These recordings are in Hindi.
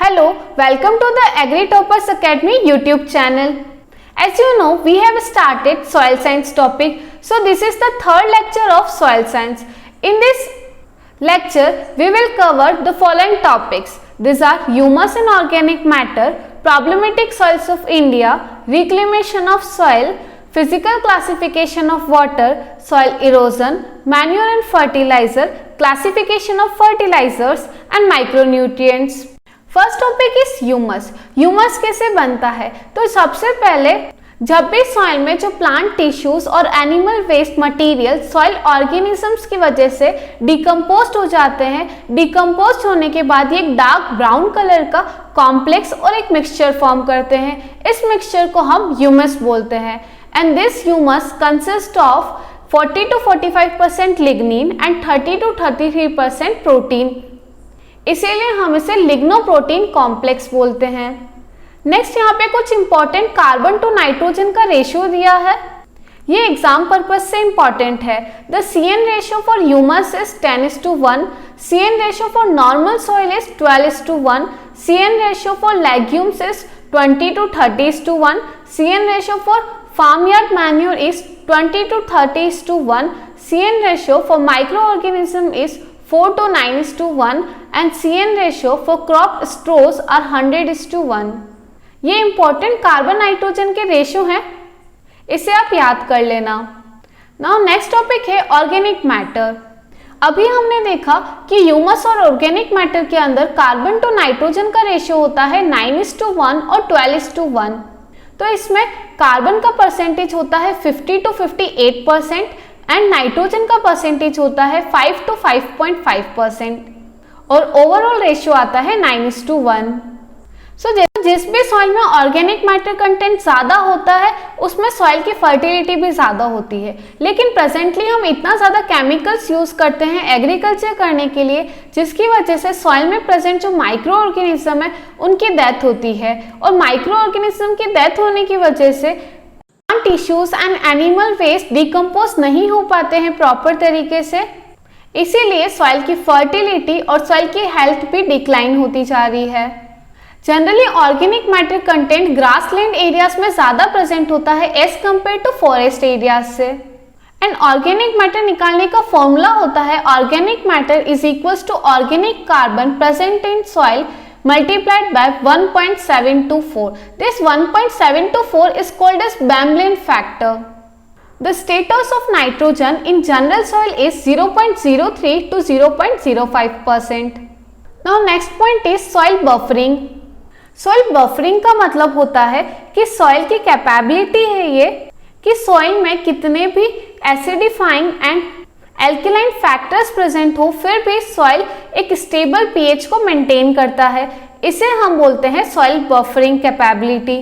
Hello, welcome to the AgriToppers Academy YouTube channel. As you know, we have started soil science topic. So this is the third lecture of soil science. In this lecture, we will cover the following topics. These are humus and organic matter, problematic soils of India, reclamation of soil, physical classification of water, soil erosion, manure and fertilizer, classification of fertilizers and micronutrients. First topic is humus. Humus कैसे बनता है? तो सबसे पहले जब भी सॉइल में जो प्लांट टिश्यूज और animal waste material soil organisms की वजह से डिकम्पोस्ट हो जाते हैं, डिकम्पोस्ट होने के बाद ये एक डार्क ब्राउन कलर का कॉम्प्लेक्स और एक मिक्सचर फॉर्म करते हैं. इस मिक्सचर को हम ह्यूमस बोलते हैं. And this humus consist of 40 to 45% lignin and 30 to 33% protein. इसीलिए हम इसे लिग्नोप्रोटीन कॉम्प्लेक्स बोलते हैं. नेक्स्ट यहाँ पे कुछ इंपॉर्टेंट कार्बन टू नाइट्रोजन का रेशियो दिया है. ये एग्जाम पर्पज से इंपॉर्टेंट है. The CN ratio for humus is 10:1, CN ratio for normal soil is 12:1, CN ratio for legumes is 20 to 30:1, CN ratio for farmyard manure is 20 to 30:1, CN ratio for microorganism is 4 to 9:1 and CN ratio for crop straws are 100:1. ये इंपॉर्टेंट कार्बन नाइट्रोजन के रेशियो हैं, इसे आप याद कर लेना. नाउ नेक्स्ट टॉपिक है ऑर्गेनिक मैटर. अभी हमने देखा कि ह्यूमस और ऑर्गेनिक मैटर के अंदर कार्बन टू नाइट्रोजन का रेशियो होता है 9:1 और 12:1. तो इसमें कार्बन का परसेंटेज होता है 50 to 58% एंड नाइट्रोजन का परसेंटेज होता है 5 to 5.5% और ओवरऑल रेशियो आता है 9:1. सो जिस भी सॉइल में ऑर्गेनिक मैटर कंटेंट ज़्यादा होता है उसमें सॉइल की फर्टिलिटी भी ज़्यादा होती है. लेकिन प्रेजेंटली हम इतना ज़्यादा केमिकल्स यूज़ करते हैं एग्रीकल्चर करने के लिए, जिसकी वजह से सॉइल में प्रेजेंट जो माइक्रो ऑर्गेनिज्म है उनकी डेथ होती है. और माइक्रो ऑर्गेनिज्म की डेथ होने की वजह से plant tissues and animal waste decompose नहीं हो पाते हैं प्रॉपर तरीके से. इसीलिए सॉइल की फर्टिलिटी और सॉइल की हेल्थ भी डिक्लाइन होती जा रही है. Generally organic matter content grassland areas में ज़्यादा प्रेजेंट होता है as compared to forest areas से. एंड ऑर्गेनिक मैटर निकालने का फॉर्मूला होता है organic matter is equals to organic carbon present in soil multiplied by 1.724. This 1.724 is called as Bamblin factor. The status of nitrogen in general soil is 0.03 to 0.05%. Now next point is soil buffering. Soil buffering का मतलब होता है कि सॉइल की कैपेबिलिटी है ये कि सॉइल में कितने भी acidifying and alkaline factors present हो फिर भी सॉइल एक स्टेबल पीएच को मेंटेन करता है. इसे हम बोलते हैं soil buffering capability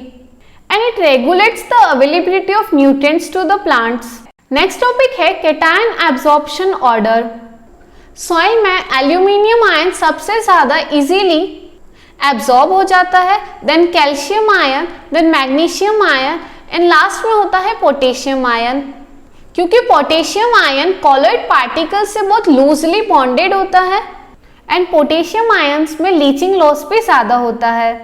and it regulates the availability of nutrients to the plants. Next topic है कैटायन एब्जॉर्प्शन ऑर्डर. सॉइल में एल्यूमिनियम आयन सबसे ज़्यादा इजीली एब्जॉर्ब हो जाता है, then calcium ion, then magnesium ion and last में होता है पोटेशियम आयन. क्योंकि पोटेशियम आयन कॉलॉइड पार्टिकल्स से बहुत लूजली बॉन्डेड होता है एंड पोटेशियम आयन्स में लीचिंग लॉस भी ज़्यादा होता है.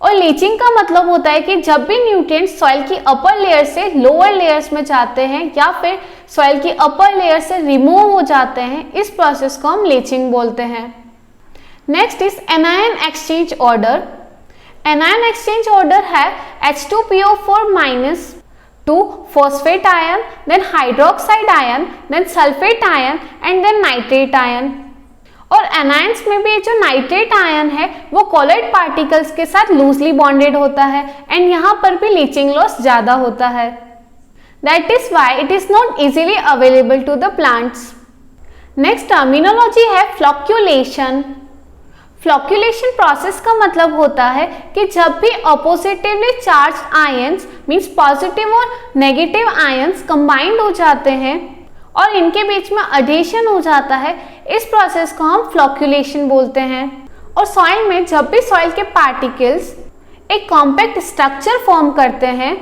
और लीचिंग का मतलब होता है कि जब भी न्यूट्रिएंट्स सॉइल की अपर लेयर से लोअर लेयर्स में जाते हैं या फिर सॉइल की अपर लेयर से रिमूव हो जाते हैं, इस प्रोसेस को हम लीचिंग बोलते हैं. Next is anion exchange order. Anion exchange order है H2PO4- 2 phosphate ion, then hydroxide ion, then sulfate ion and then nitrate ion. और एनायंस में भी जो नाइट्रेट आयन है वो कॉलॉइड पार्टिकल्स के साथ लूजली बॉन्डेड होता है एंड यहाँ पर भी लीचिंग लॉस ज़्यादा होता है. That is why it is not easily available to the plants. Next terminology है फ्लॉक्यूलेशन. फ्लॉक्यूलेशन प्रोसेस का मतलब होता है कि जब भी अपोजिटिवली चार्ज आयंस मींस पॉजिटिव और नेगेटिव आयंस कंबाइंड हो जाते हैं और इनके बीच में एडिशन हो जाता है, इस प्रोसेस को हम फ्लॉक्यूलेशन बोलते हैं. और सॉइल में जब भी सॉइल के पार्टिकल्स एक कॉम्पैक्ट स्ट्रक्चर फॉर्म करते हैं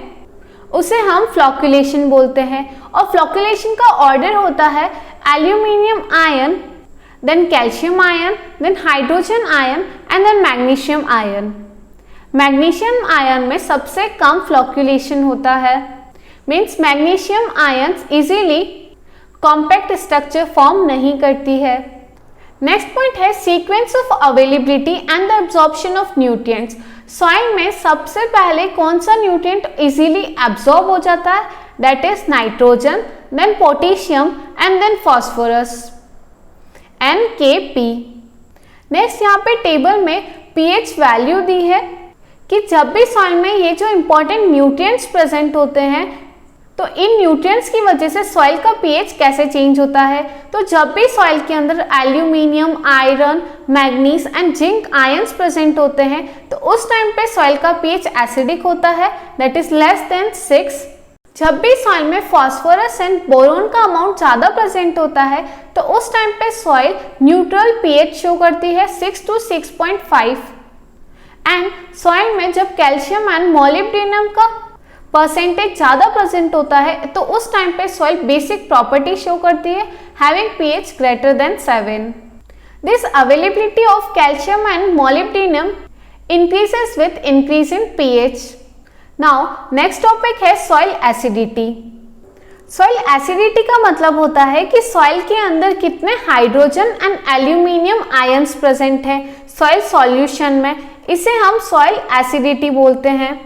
उसे हम फ्लॉक्यूलेशन बोलते हैं. और फ्लॉक्यूलेशन का ऑर्डर होता है aluminium ion, then calcium ion, then hydrogen ion and then magnesium ion. Magnesium ion में सबसे कम फ्लक्चुएशन होता है, means magnesium ions easily compact structure form नहीं करती है। नेक्स्ट पॉइंट है sequence of availability and the absorption of nutrients. Soil में सबसे पहले कौन सा न्यूट्रिएंट इजीली एब्जॉर्ब हो जाता है, that is nitrogen, then potassium and then phosphorus NKP। Next यहाँ पे टेबल में pH वैल्यू दी है कि जब भी सॉइल में ये जो इंपॉर्टेंट न्यूट्रिएंट्स प्रेजेंट होते हैं तो इन न्यूट्रिएंट्स की वजह से सॉइल का pH कैसे चेंज होता है। तो जब भी सॉइल के अंदर aluminium, iron, manganese and zinc ions present होते हैं तो उस टाइम पे सॉइल का pH एसिडिक होता है, दैट इज लेस देन 6। जब भी सॉइल में फास्फोरस एंड बोरोन का अमाउंट ज़्यादा प्रेजेंट होता है तो उस टाइम पे सॉइल न्यूट्रल pH शो करती है 6 to 6.5। एंड सॉइल में जब कैल्शियम एंड मोलिब्डेनम का परसेंटेज ज़्यादा प्रेजेंट होता है तो उस टाइम पे सॉइल बेसिक प्रॉपर्टी शो करती है having pH greater than 7। This availability of calcium and molybdenum increases with increase in pH। Now next topic है सॉइल एसिडिटी। सॉइल एसिडिटी का मतलब होता है कि सॉइल के अंदर कितने hydrogen and aluminium ions present हैं सॉइल सॉल्यूशन में, इसे हम सॉइल एसिडिटी बोलते हैं।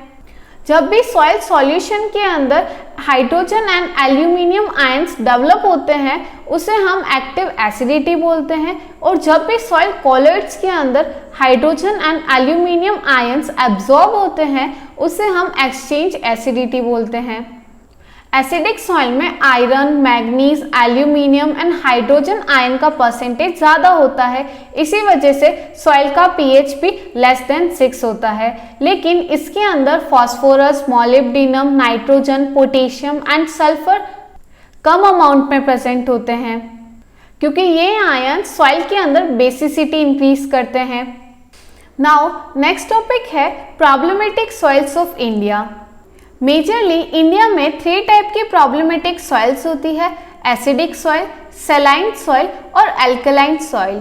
जब भी सॉइल सॉल्यूशन के अंदर hydrogen and aluminium ions develop होते हैं उसे हम एक्टिव एसिडिटी बोलते हैं, और जब भी सॉइल कॉलोइड्स के अंदर hydrogen and aluminium ions absorb होते हैं उसे हम एक्सचेंज एसिडिटी बोलते हैं। एसिडिक सॉइल में iron, manganese, aluminium and hydrogen ion का परसेंटेज ज़्यादा होता है, इसी वजह से सॉइल का pH भी लेस देन 6 होता है। लेकिन इसके अंदर phosphorus, molybdenum, nitrogen, potassium and sulphur come amount में प्रेजेंट होते हैं क्योंकि ये आयन सॉइल के अंदर बेसिसिटी इंक्रीज करते हैं। नाउ नेक्स्ट टॉपिक है problematic soils of India. Majorly India में 3 टाइप की प्रॉब्लमेटिक सॉइल्स होती है, एसिडिक सॉइल, सैलाइन सॉइल और अल्कलाइन सॉइल।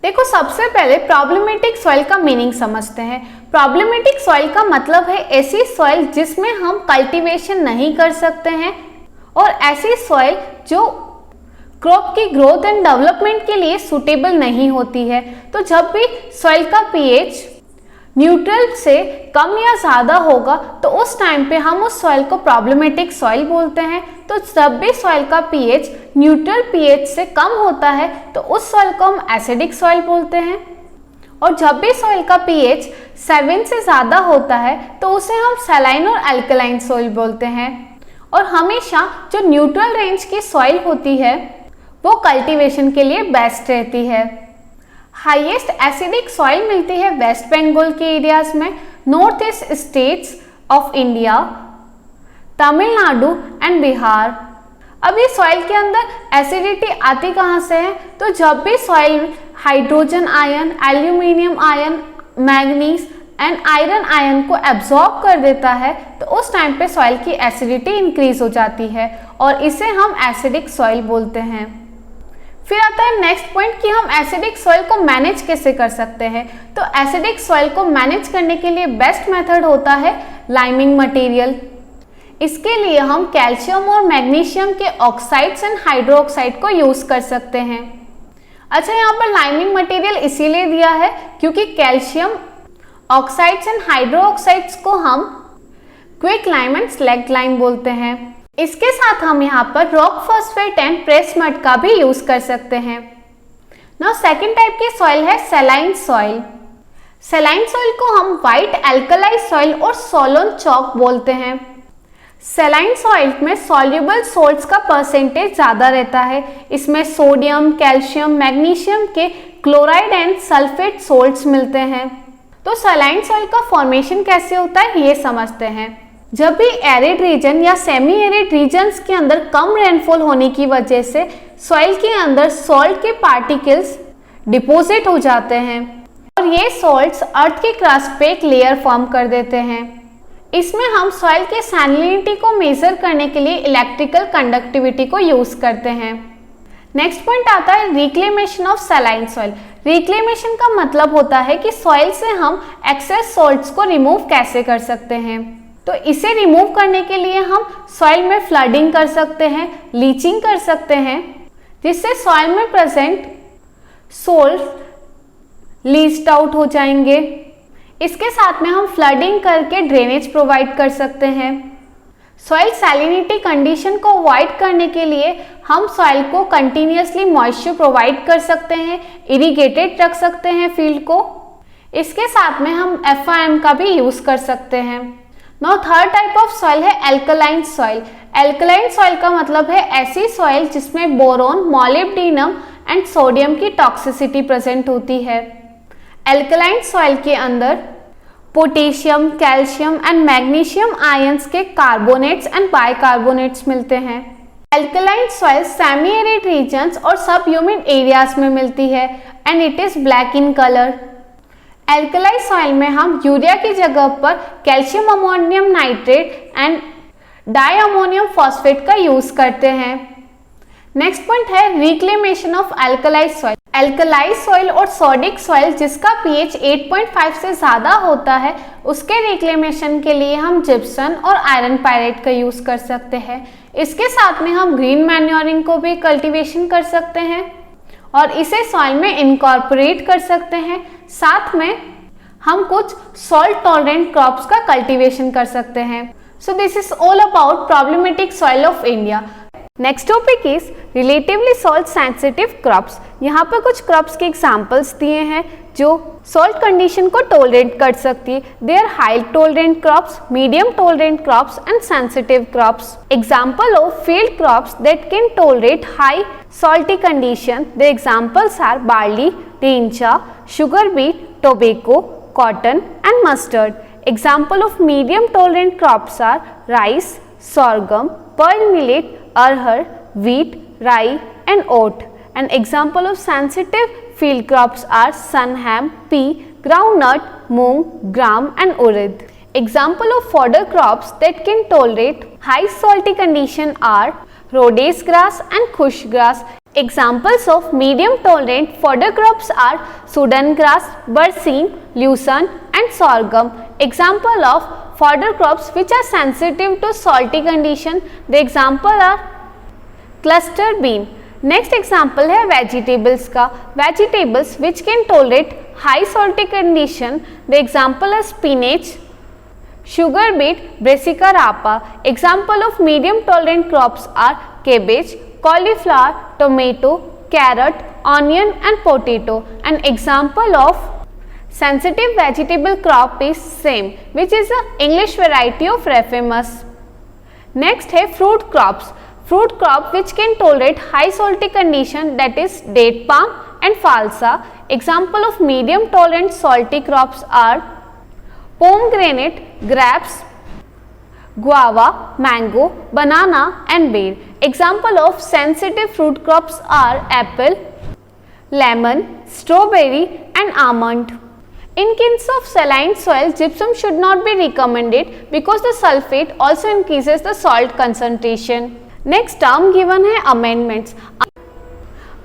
देखो सबसे पहले प्रॉब्लमेटिक सॉइल का मीनिंग समझते हैं। प्रॉब्लमेटिक सॉइल का मतलब है ऐसी सॉइल जिसमें हम कल्टीवेशन नहीं कर सकते हैं और ऐसी सॉइल जो क्रॉप की ग्रोथ एंड डेवलपमेंट के लिए सूटेबल नहीं होती है। तो जब भी सॉइल का pH न्यूट्रल से कम या ज़्यादा होगा तो उस टाइम पे हम उस सॉइल को प्रॉब्लमेटिक सॉइल बोलते हैं। तो जब भी सॉइल का pH न्यूट्रल pH से कम होता है तो उस सॉइल को हम एसिडिक सॉइल बोलते हैं, और जब भी सॉइल का pH 7 से ज़्यादा होता है तो उसे हम सैलाइन और अल्कलाइन सॉइल बोलते हैं। और हमेशा जो न्यूट्रल रेंज की सॉइल होती है वो कल्टीवेशन के लिए बेस्ट रहती है। हाईएस्ट एसिडिक सॉइल मिलती है वेस्ट बंगाल के एरियाज में, north east states of India, Tamil Nadu and Bihar. अब ये सॉइल के अंदर एसिडिटी आती कहाँ से है, तो जब भी soil hydrogen ion, aluminium ion, manganese and iron ion को एब्जॉर्ब कर देता है तो उस टाइम पे सॉइल की एसिडिटी इंक्रीज हो जाती है और इसे हम एसिडिक सॉइल बोलते हैं। फिर आता है नेक्स्ट पॉइंट कि हम एसिडिक सॉइल को मैनेज कैसे कर सकते हैं। तो एसिडिक सॉइल को मैनेज करने के लिए बेस्ट मेथड होता है लाइमिंग मटेरियल। इसके लिए हम कैल्शियम और मैग्नीशियम के ऑक्साइड्स एंड हाइड्रोक्साइड को यूज कर सकते हैं। अच्छा, यहाँ पर लाइमिंग मटेरियल इसीलिए दिया है क्योंकि कैल्शियम ऑक्साइड्स एंड हाइड्रोक्साइड्स को हम quick lime and slag lime बोलते हैं। इसके साथ हम यहाँ पर rock phosphate and press mud का भी यूज कर सकते हैं। नाउ सेकेंड टाइप की सॉइल है सैलाइन सॉइल। सैलाइन सॉइल को हम व्हाइट एल्कलाइज सॉइल और सोलोन चॉक बोलते हैं। सैलाइन सॉइल में सॉल्युबल सोल्ट्स का परसेंटेज ज़्यादा रहता है। इसमें सोडियम, कैल्शियम, मैग्नीशियम के क्लोराइड एंड सल्फेट सोल्ट्स मिलते हैं। तो सैलाइन सॉइल का फॉर्मेशन कैसे होता है ये समझते हैं। जब भी एरिड रीजन या सेमी एरिड रीजन्स के अंदर कम रेनफॉल होने की वजह से सॉइल के अंदर सॉल्ट के पार्टिकल्स डिपॉजिट हो जाते हैं और ये सॉल्ट्स अर्थ के क्रस्ट पे एक लेयर फॉर्म कर देते हैं। इसमें हम सॉइल के सैलिनिटी को मेजर करने के लिए इलेक्ट्रिकल कंडक्टिविटी को यूज करते हैं। नेक्स्ट पॉइंट आता है reclamation of saline soil. Reclamation का मतलब होता है कि सॉइल से हम एक्सेस सॉल्ट्स को रिमूव कैसे कर सकते हैं। तो इसे रिमूव करने के लिए हम सॉइल में फ्लडिंग कर सकते हैं, लीचिंग कर सकते हैं, जिससे सॉइल में प्रेजेंट सोल्ट लीच्ड आउट हो जाएंगे। इसके साथ में हम फ्लडिंग करके ड्रेनेज प्रोवाइड कर सकते हैं। सॉइल सैलिनिटी कंडीशन को अवॉइड करने के लिए हम सॉइल को कंटिन्यूअसली मॉइस्चर प्रोवाइड कर सकते हैं, इरिगेटेड रख सकते हैं फील्ड को। इसके साथ में हम FIM का भी यूज कर सकते हैं। Now third type of soil है एल्कलाइन सॉइल। एल्कलाइन सॉइल का मतलब है ऐसी सॉइल जिसमें बोरोन, मॉलिब्डेनम एंड सोडियम की टॉक्सिसिटी प्रेजेंट होती है। एल्कलाइन सॉइल के अंदर potassium, calcium and magnesium ions के कार्बोनेट्स एंड बाइकार्बोनेट्स मिलते हैं। Alkaline soil semi arid regions और सब ह्यूमिड एरियाज में मिलती है and it is black in colour. Alkaline soil में हम यूरिया की जगह पर calcium ammonium nitrate and di ammonium phosphate का यूज करते हैं। नेक्स्ट पॉइंट है reclamation of alkaline soil. Alkaline soil और सोडिक सॉइल जिसका pH 8.5 से ज्यादा होता है, उसके रिक्लेमेशन के लिए हम जिप्सम और आयरन पायरेट का यूज कर सकते हैं। इसके साथ में हम ग्रीन मैन्योरिंग को भी कल्टीवेशन कर सकते हैं और इसे सॉइल में इनकॉर्पोरेट कर सकते हैं। साथ में हम कुछ सॉल्ट टॉलरेंट क्रॉप्स का कल्टीवेशन कर सकते हैं। सो this is all about problematic soil of India. Next topic is relatively salt sensitive crops. यहाँ पे कुछ क्रॉप्स के एग्जांपल्स दिए हैं जो सॉल्ट कंडीशन को टॉलरेट कर सकती है। They are high tolerant crops, medium tolerant crops and sensitive crops. Example of field crops that can tolerate high salty condition. The examples are barley, tincha, sugar beet, tobacco, cotton and mustard. Example of medium tolerant crops are rice, sorghum, pearl millet, arhar, wheat, rye and oat. An example of sensitive field crops are sunham, pea, groundnut, moong, gram and urad. Example of fodder crops that can tolerate high salty condition are Rhodes grass and Kush grass. Examples of medium tolerant fodder crops are Sudan grass, Berseem, Lucerne and sorghum. Example of fodder crops which are sensitive to salty condition. The example are cluster bean. Next example है vegetables का. Vegetables which can tolerate high salty condition. The example is spinach, sugar beet, Brassica rapa. Example of medium tolerant crops are cabbage, cauliflower, tomato, carrot, onion and potato. An example of sensitive vegetable crop is same, which is a English variety of Raphamus. Next है fruit crops. Fruit crop which can tolerate high salty condition, that is date palm and falsa. Example of medium tolerant salty crops are pomegranate, grapes, guava, mango, banana and bear. Example of sensitive fruit crops are apple, lemon, strawberry and almond. In case of saline soil, gypsum should not be recommended because the sulfate also increases the salt concentration. Next term given है amendments.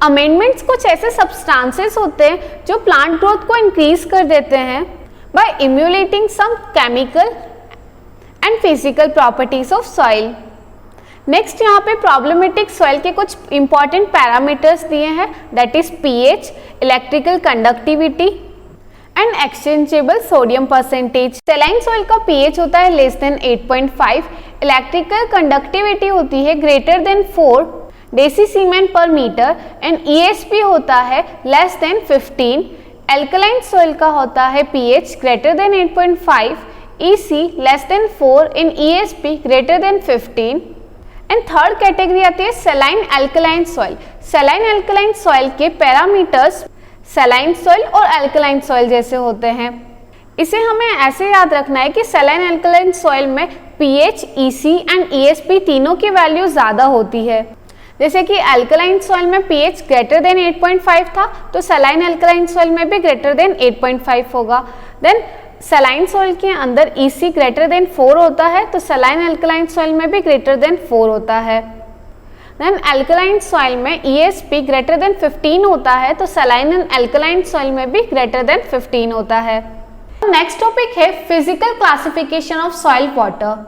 Amendments कुछ ऐसे substances होते हैं जो plant growth को increase कर देते हैं by emulating some chemical and physical properties of soil. Next यहाँ पे problematic soil के कुछ important parameters दिए हैं, that is pH, electrical conductivity and exchangeable sodium percentage. Saline soil का pH होता है less than 8.5, electrical conductivity होती है greater than 4 डेसीसीमेन पर मीटर and ESP होता है less than 15. Alkaline soil का होता है pH greater than 8.5, EC less than 4 in ESP greater than 15. And third category आती है saline alkaline soil. saline alkaline soil के पैरामीटर्स saline soil और alkaline soil जैसे होते हैं. इसे हमें ऐसे याद रखना है कि saline alkaline soil में pH, EC एंड ESP तीनों की वैल्यू ज़्यादा होती है. जैसे कि अल्कलाइन सॉइल में pH ग्रेटर देन 8.5 था, तो सलाइन अल्कलाइन सॉइल में भी ग्रेटर देन 8.5 होगा. देन सलाइन सॉइल के अंदर EC ग्रेटर देन 4 होता है, तो सलाइन अल्कलाइन सॉइल में भी ग्रेटर देन 4 होता है. देन एल्कलाइन सॉइल में ESP ग्रेटर देन 15 होता है, तो सलाइन एंड एल्कलाइन सॉइल में भी ग्रेटर देन 15 होता है। नेक्स्ट टॉपिक है physical classification of soil water.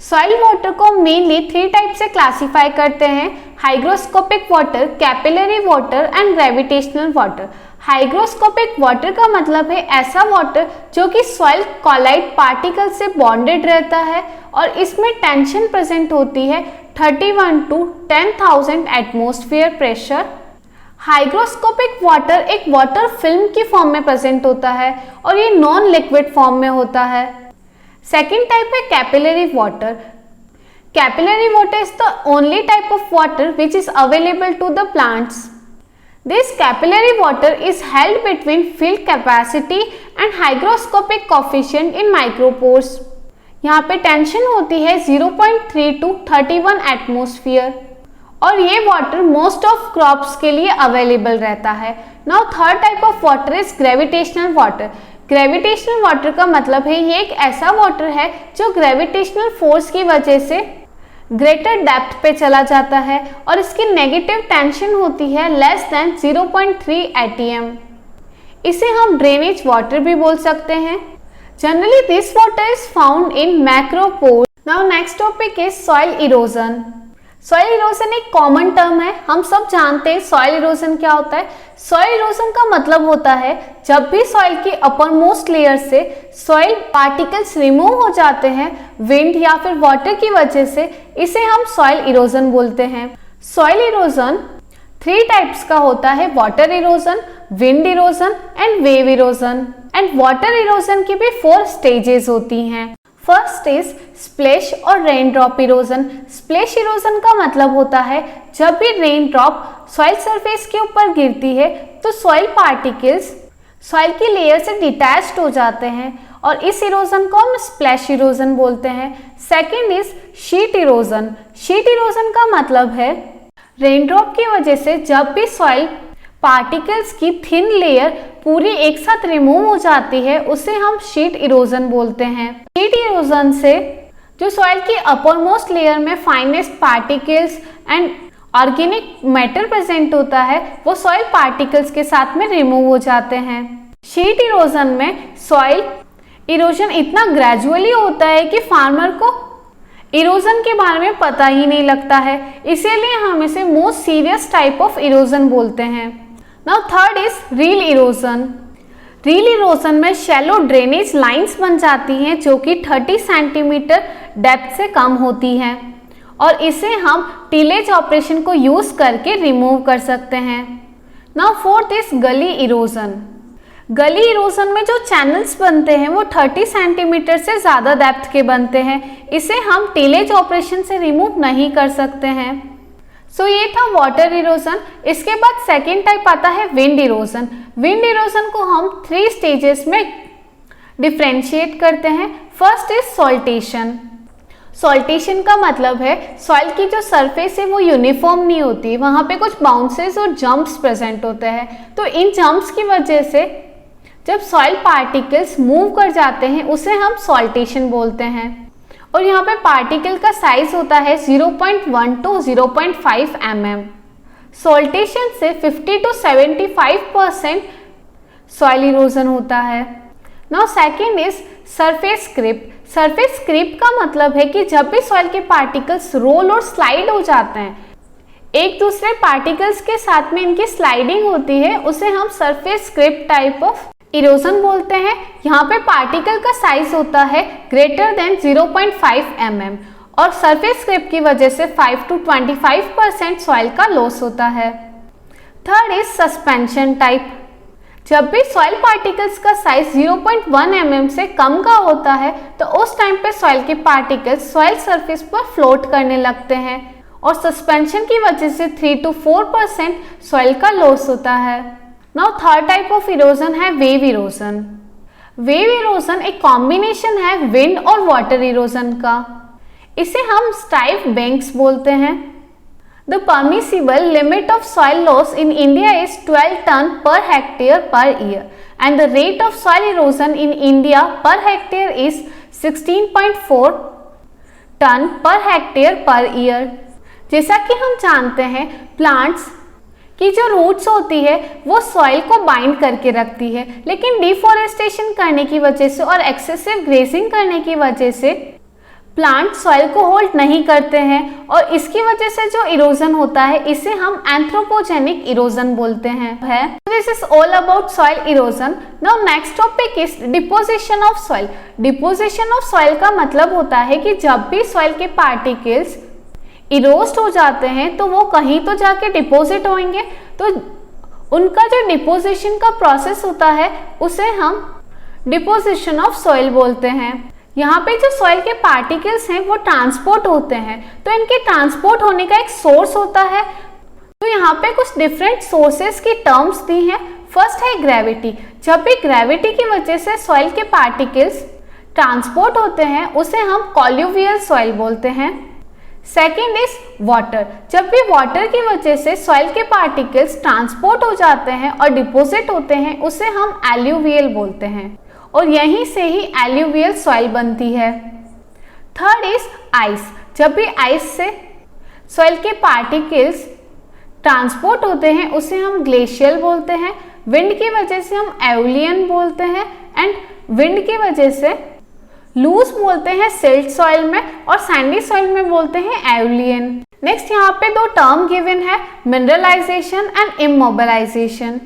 Soil water को मेनली 3 टाइप से क्लासिफाई करते हैं, hygroscopic water, capillary water and gravitational water. Hygroscopic water का मतलब है ऐसा वाटर जो कि सॉइल कॉलाइड पार्टिकल से बॉन्डेड रहता है और इसमें टेंशन प्रेजेंट होती है 31 to 10,000 atmosphere pressure. Hygroscopic water एक वाटर फिल्म की फॉर्म में प्रेजेंट होता है और ये नॉन लिक्विड फॉर्म में होता है। सेकेंड टाइप है capillary water. Capillary water is the only type of water which is available to the plants. This capillary water is held between field capacity and hygroscopic coefficient in micropores. यहाँ पे टेंशन होती है 0.3 to 31 एटमॉस्फेयर और ये वाटर मोस्ट ऑफ क्रॉप्स के लिए अवेलेबल रहता है। Now third type of water is gravitational water. Gravitational water का मतलब है ये एक ऐसा वाटर है जो ग्रेविटेशनल फोर्स की वजह से ग्रेटर डेप्थ पे चला जाता है और इसकी नेगेटिव टेंशन होती है लेस देन 0.3 atm। इसे हम ड्रेनेज वाटर भी बोल सकते हैं। Generally this water is found in macropore. Now next topic is soil erosion. Soil erosion एक कॉमन टर्म है, हम सब जानते हैं सॉइल इरोजन क्या होता है। सॉइल इरोजन का मतलब होता है जब भी सॉइल की अपर मोस्ट लेयर से सॉइल पार्टिकल्स रिमूव हो जाते हैं विंड या फिर वाटर की वजह से, इसे हम सॉइल इरोजन बोलते हैं। सॉइल इरोजन 3 टाइप्स का होता है, water erosion, wind erosion and wave erosion. And water erosion की भी 4 स्टेजेस होती हैं। फर्स्ट इज स्प्लैश और rain drop erosion. Splash erosion का मतलब होता है जब भी रेन ड्रॉप सॉइल सरफेस के ऊपर गिरती है तो सॉइल पार्टिकल्स सॉइल की लेयर से डिटैच्ड हो जाते हैं और इस इरोजन को हम स्प्लैश इरोजन बोलते हैं। Second is sheet erosion. Sheet erosion का मतलब है रेन ड्रॉप की वजह से जब भी सॉइल पार्टिकल्स की थिन लेयर पूरी एक साथ रिमूव हो जाती है उसे हम शीट इरोजन बोलते हैं। शीट इरोजन से जो सॉइल की अपर मोस्ट लेयर में finest particles and organic matter present होता है वो सॉइल पार्टिकल्स के साथ में रिमूव हो जाते हैं। शीट इरोजन में सॉइल इरोजन इतना ग्रेजुअली होता है कि फार्मर को इरोजन के बारे में पता ही नहीं लगता है, इसीलिए हम इसे most serious type of erosion बोलते हैं। Now third is reel erosion. Reel erosion में शैलो ड्रेनेज लाइंस बन जाती हैं जो कि 30 सेंटीमीटर डेप्थ से कम होती हैं और इसे हम टिलेज ऑपरेशन को यूज करके रिमूव कर सकते हैं। नाउ फोर्थ इज गली इरोजन। गली इरोजन में जो चैनल्स बनते हैं वो 30 सेंटीमीटर से ज़्यादा डेप्थ के बनते हैं, इसे हम टिलेज ऑपरेशन से रिमूव नहीं कर सकते हैं। सो ये था वाटर इरोजन। इसके बाद सेकेंड टाइप आता है विंड इरोजन। विंड इरोजन को हम 3 स्टेजेस में डिफ्रेंशिएट करते हैं। First is saltation. सॉल्टेशन का मतलब है सॉइल की जो सरफेस है वो यूनिफॉर्म नहीं होती, वहाँ पे कुछ बाउंसेस और जंप्स प्रेजेंट होते हैं, तो इन जंप्स की वजह से जब सॉइल पार्टिकल्स मूव कर जाते हैं उसे हम सॉल्टेशन बोलते हैं और यहाँ पे पार्टिकल का साइज होता है 0.1 to 0.5 mm। सॉल्टेशन से 50 to 75% सॉइल इरोजन होता है। Now second is surface creep. Surface creep का मतलब है कि जब भी सॉइल के पार्टिकल्स रोल और स्लाइड हो जाते हैं, एक दूसरे पार्टिकल्स के साथ में इनकी स्लाइडिंग होती है, उसे हम सरफेस क्रिप टाइप ऑफ इरोजन बोलते हैं। यहाँ पे पार्टिकल का साइज होता है ग्रेटर देन 0.5 mm और सरफेस क्रिप की वजह से 5 to 25% सॉइल का लॉस होता है। Third is suspension type. जब भी सॉइल पार्टिकल्स का साइज 0.1 mm से कम का होता है तो उस टाइम पे सॉइल के पार्टिकल्स सॉइल सरफेस पर फ्लोट करने लगते हैं और सस्पेंशन की वजह से 3 to 4% सॉइल का लॉस होता है। Now third type of erosion है वेव इरोजन। वेव इरोजन एक कॉम्बिनेशन है विंड और वाटर इरोजन का, इसे हम स्टाइफ बैंक्स बोलते हैं। The permissible limit of soil loss in India is 12 ton per hectare per year and the rate of soil erosion in India per hectare is 16.4 ton per hectare per year. जैसा कि हम जानते हैं प्लांट्स की जो रूट्स होती है वो सॉइल को बाइंड करके रखती है, लेकिन डिफॉरेस्टेशन करने की वजह से और एक्सेसिव ग्रेजिंग करने की वजह से प्लांट सॉइल को होल्ड नहीं करते हैं और इसकी वजह से जो इरोजन होता है इसे हम एंथ्रोपोजेनिक इरोजन बोलते हैं। This is all about soil erosion. Now next topic is deposition of soil. Deposition of soil का मतलब होता है कि जब भी सॉइल के पार्टिकल्स इरोस्ट हो जाते हैं तो वो कहीं तो जाके डिपोजिट होंगे, तो उनका जो डिपोजिशन का प्रोसेस होता है उसे हम डिपोजिशन ऑफ सॉइल बोलते हैं। यहाँ पे जो सॉइल के पार्टिकल्स हैं वो ट्रांसपोर्ट होते हैं, तो इनके ट्रांसपोर्ट होने का एक सोर्स होता है। तो यहाँ पे कुछ डिफरेंट सोर्सेस की टर्म्स दी हैं। फर्स्ट है ग्रेविटी। जब भी ग्रेविटी की वजह से सॉइल के पार्टिकल्स ट्रांसपोर्ट होते हैं उसे हम कॉल्यूवियल सॉइल बोलते हैं। Second is water. जब भी वाटर की वजह से सॉइल के पार्टिकल्स ट्रांसपोर्ट हो जाते हैं और डिपोजिट होते हैं उसे हम एल्यूवियल बोलते हैं और यहीं से ही एल्यूवियल सॉइल बनती है। Third is ice. जब भी आइस से सॉइल के पार्टिकल्स ट्रांसपोर्ट होते हैं उसे हम ग्लेशियल बोलते हैं। विंड की वजह से हम एओलियन बोलते हैं एंड विंड की वजह से लूज बोलते हैं सिल्ट सॉइल में और सैंडी सॉइल में बोलते हैं एओलियन। नेक्स्ट यहाँ पे दो टर्म गिवन है, मिनरलाइजेशन एंड इमोबिलाइजेशन।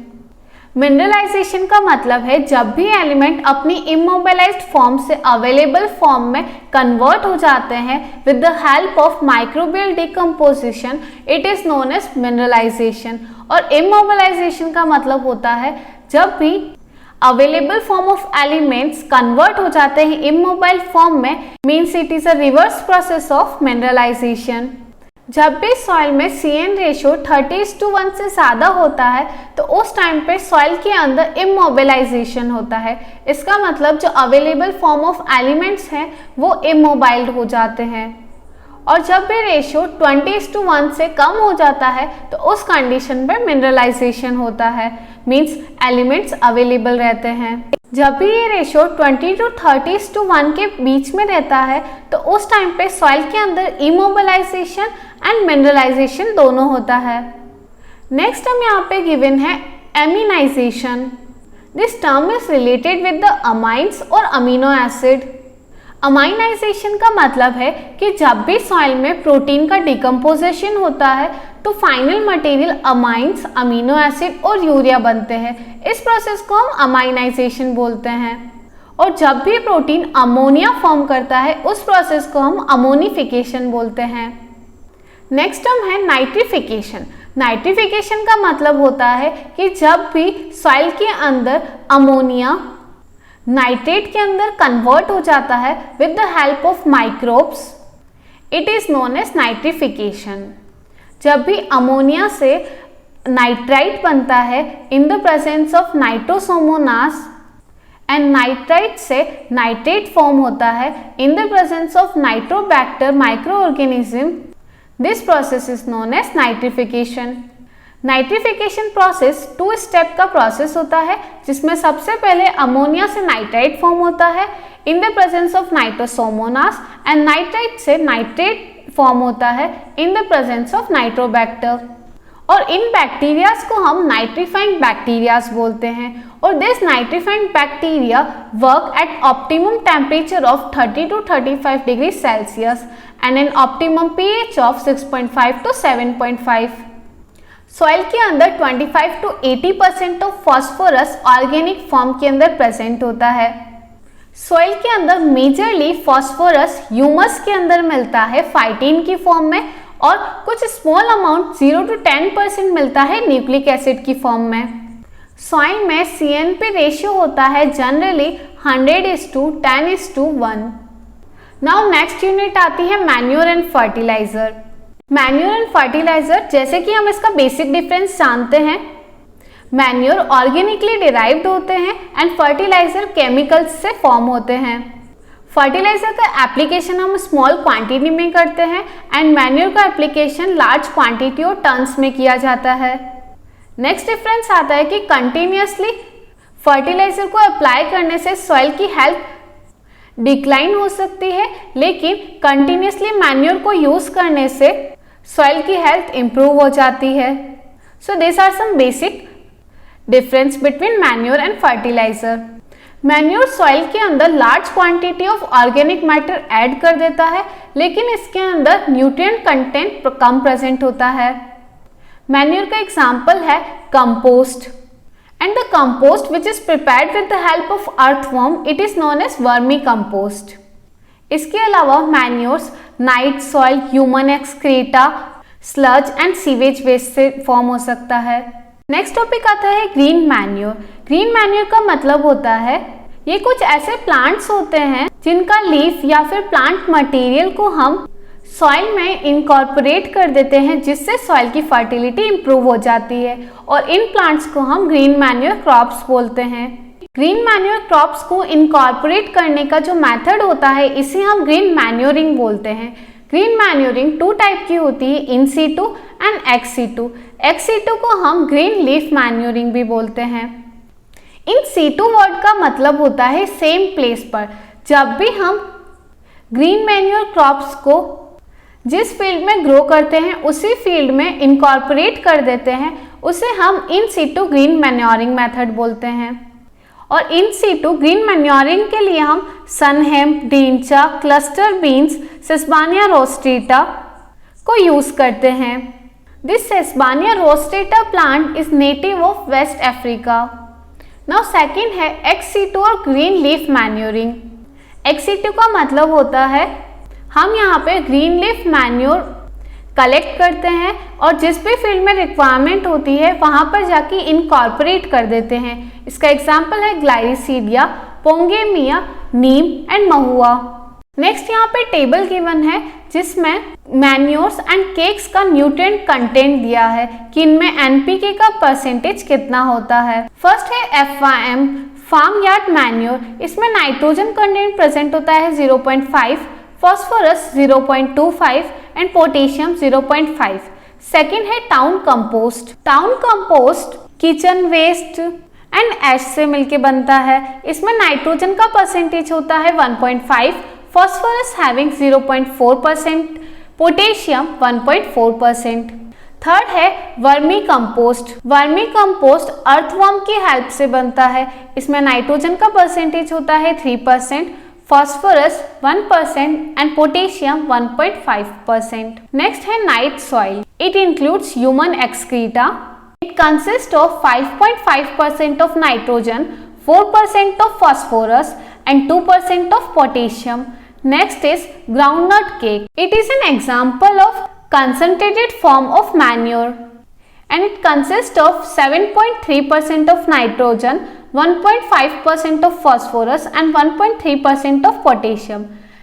मिनरलाइजेशन का मतलब है जब भी एलिमेंट अपनी इमोबिलाइज्ड फॉर्म से अवेलेबल फॉर्म में कन्वर्ट हो जाते हैं with the help of microbial decomposition, it is known as mineralization. और इमोबिलाइजेशन का मतलब होता है जब भी available form of elements convert हो जाते हैं इमोबाइल फॉर्म में, means it is a reverse process of mineralization. जब भी सॉइल में CN रेशियो 30:1 से ज़्यादा होता है तो उस टाइम पे सॉइल के अंदर इमोबिलाइजेशन होता है। इसका मतलब जो अवेलेबल फॉर्म ऑफ एलिमेंट्स हैं वो इमोबाइल्ड हो जाते हैं। और जब भी रेशियो 20:1 से कम हो जाता है तो उस कंडीशन पे मिनरलाइजेशन होता है, मीन्स एलिमेंट्स अवेलेबल रहते हैं। जब भी ये रेशियो 20 to 30:1 के बीच में रहता है तो उस टाइम पे सॉइल के अंदर इमोबिलाइजेशन एंड मिनरलाइजेशन दोनों होता है। नेक्स्ट हम यहाँ पे गिवन है aminisation. This term is related with the amines और अमीनो एसिड। अमाइनाइजेशन का मतलब है कि जब भी सॉइल में प्रोटीन का डिकम्पोजिशन होता है तो final material amines, amino acid और यूरिया बनते हैं। इस प्रोसेस को हम अमाइनाइजेशन बोलते हैं। और जब भी प्रोटीन अमोनिया फॉर्म करता है उस प्रोसेस को हम अमोनिफिकेशन बोलते हैं। नेक्स्ट टर्म है नाइट्रिफिकेशन। नाइट्रिफिकेशन का मतलब होता है कि जब भी सॉइल के अंदर अमोनिया नाइट्रेट के अंदर कन्वर्ट हो जाता है with the help of microbes, it is known as nitrification. जब भी अमोनिया से नाइट्राइट बनता है in the presence of Nitrosomonas and nitrite से नाइट्रेट फॉर्म होता है in the presence of Nitrobacter micro organism, this process is known as nitrification. Nitrification process 2 step का प्रोसेस होता है जिसमें सबसे पहले अमोनिया से नाइट्राइट फॉर्म होता है in the presence of Nitrosomonas and nitrite से नाइट्रेट फॉर्म होता है in the presence of Nitrobacter. और इन बैक्टीरियाज को हम नाइट्रीफाइंग बैक्टीरियाज बोलते हैं और this nitrifying bacteria work at optimum temperature of 30 to 35 degree Celsius and an optimum pH of 6.5 to 7.5। Soil के अंदर 25 to 80% of phosphorus organic form के अंदर प्रेजेंट होता है। सॉइल के अंदर मेजरली फॉस्फोरस ह्यूमस के अंदर मिलता है फाइटिन की फॉर्म में और कुछ स्मॉल अमाउंट 0 to 10% मिलता है न्यूक्लिक एसिड की फॉर्म में। सॉइल में CN पे रेशियो होता है जनरली 100:10:1। नाउ नेक्स्ट यूनिट आती है manure and fertilizer. Manure and fertilizer, जैसे कि हम इसका बेसिक डिफरेंस जानते हैं, मैन्योर ऑर्गेनिकली डिराइव्ड होते हैं एंड फर्टिलाइजर केमिकल्स से फॉर्म होते हैं। फर्टिलाइजर का एप्लीकेशन हम स्मॉल क्वांटिटी में करते हैं एंड मैन्योर का एप्लीकेशन लार्ज क्वांटिटी और टन्स में किया जाता है। नेक्स्ट डिफरेंस आता है कि कंटिन्यूअसली फर्टिलाइजर को अप्लाई करने से सॉइल की हेल्थ डिक्लाइन हो सकती है, लेकिन कंटिन्यूअसली मैन्योर को यूज करने से सॉइल की हेल्थ इंप्रूव हो जाती है। So this are some basic difference between manure and fertilizer. Manure soil के अंदर large quantity of organic matter add कर देता है, लेकिन इसके अंदर न्यूट्रिएंट कंटेंट कम प्रेजेंट होता है। मैन्योर का एग्जाम्पल है compost, and the compost which is prepared with the help of earthworm, it is known as vermi compost. इसके अलावा manures night soil, human excreta, sludge and sewage waste से फॉर्म हो सकता है। नेक्स्ट टॉपिक आता है ग्रीन मैन्योर। ग्रीन मैन्योर का मतलब होता है ये कुछ ऐसे प्लांट्स होते हैं जिनका लीफ या फिर प्लांट मटेरियल को हम सॉइल में इनकॉर्पोरेट कर देते हैं, जिससे सॉइल की फर्टिलिटी इंप्रूव हो जाती है, और इन प्लांट्स को हम ग्रीन मैन्योर क्रॉप्स बोलते हैं। ग्रीन मैन्योर क्रॉप्स को इनकॉर्पोरेट करने का जो मेथड होता है इसे हम ग्रीन मैन्योरिंग बोलते हैं। ग्रीन मैन्योरिंग 2 टाइप की होती है, in situ and ex situ. Ex situ को हम ग्रीन लीफ मैन्योरिंग भी बोलते हैं। इन सीटू वर्ड का मतलब होता है सेम प्लेस पर। जब भी हम ग्रीन मैन्योर क्रॉप्स को जिस फील्ड में ग्रो करते हैं उसी फील्ड में इनकॉर्पोरेट कर देते हैं, उसे हम in situ green manuring method बोलते हैं। और इन सीटू ग्रीन मैन्योरिंग के लिए हम सनहेम, डींचा, क्लस्टर बीन्स, सेस्बानिया रोस्टेटा को यूज करते हैं। This Sesbania rostrata plant is native of West Africa. Now second है एक्स सीटू और green leaf manuring. Ex situ का मतलब होता है हम यहाँ पे ग्रीन लीफ मैन्योर कलेक्ट करते हैं और जिस भी फील्ड में रिक्वायरमेंट होती है वहाँ पर जाके इनकॉर्पोरेट कर देते हैं। इसका एग्जाम्पल है ग्लाइरिसीडिया, पोंगेमिया, नीम एंड महुआ। नेक्स्ट यहाँ पे टेबल गिवन है जिसमें मैन्योर्स एंड केक्स का न्यूट्रिएंट कंटेंट दिया है कि इनमें एनपीके का परसेंटेज कितना होता है। फर्स्ट है FYM, फार्म यार्ड मैन्योर। इसमें नाइट्रोजन कंटेंट प्रेजेंट होता है 0.5, फॉस्फोरस 0.25 एंड पोटेशियम 0.5। सेकेंड है town compost. Town compost kitchen waste and ash से मिलके बनता है। इसमें नाइट्रोजन का परसेंटेज होता है 1.5, फॉस्फोरस हैविंग 0.4%, पोटेशियम 1.4%। थर्ड है vermi compost. Vermi compost earthworm की हेल्प से बनता है। इसमें नाइट्रोजन का परसेंटेज होता है 3%, phosphorus 1% and potassium 1.5%. Next है night soil. It includes human excreta. It consists of 5.5% of nitrogen, 4% of phosphorus and 2% of potassium. Next is groundnut cake. It is an example of concentrated form of manure and it consists of 7.3% of nitrogen, 1.5% of phosphorus and 1.3% of potassium.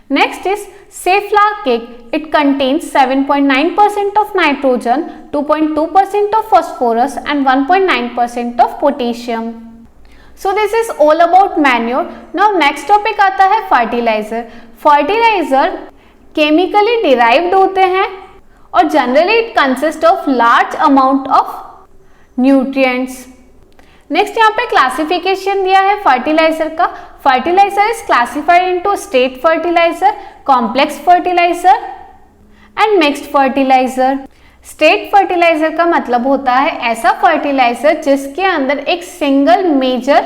Next is safflower cake. It contains 7.9% of nitrogen, 2.2% of phosphorus and 1.9% of potassium. So this is all about manure. Now next topic आता है fertilizer. Fertilizer chemically derived होते हैं और generally it consists of large amount of nutrients. Next यहाँ पे क्लासिफिकेशन दिया है फर्टिलाइजर का। Fertilizer is classified into straight fertilizer, complex fertilizer and mixed fertilizer. Straight fertilizer का मतलब होता है ऐसा फर्टिलाइजर जिसके अंदर एक single major